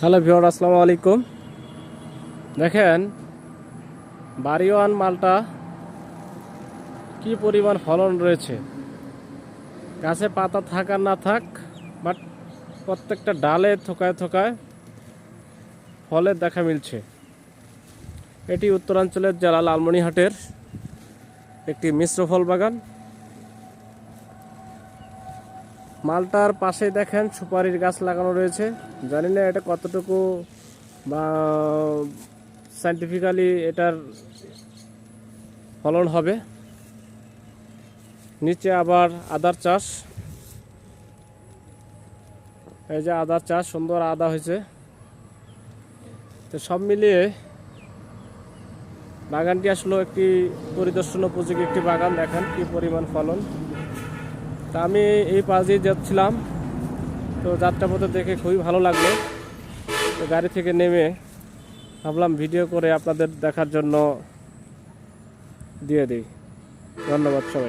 Hello viewer, আসসালামু আলাইকুম। দেখেন বাড়িওয়ান মালটা কি পরিমাণ ফলন রয়েছে। গাছে পাতা থাক আর না থাক, বাট প্রত্যেকটা ডালে থোকায় থোকায় ফলের দেখা মিলছে। এটি উত্তরাঞ্চলের জেলা লালমনিরহাটের একটি মিশ্র ফল বাগান। মালটার পাশে দেখেন সুপারির গাছ লাগানো রয়েছে। জানি না এটা কতটুকু বা সায়েন্টিফিক্যালি এটার ফলন হবে। নিচে আবার আদার চাষ, এই যে আদার চাষ, সুন্দর আদা হয়েছে। তো সব মিলিয়ে বাগানটি আসলে একটি পরিদর্শন উপযোগী একটি বাগান। দেখেন কি পরিমাণ ফলন। তা আমি এই পাশ দিয়ে যাচ্ছিলাম, তো যাত্রাপথে দেখে খুবই ভালো লাগলো। তো গাড়ি থেকে নেমে ভাবলাম ভিডিও করে আপনাদের দেখার জন্য দিয়ে দিই। ধন্যবাদ সবাই।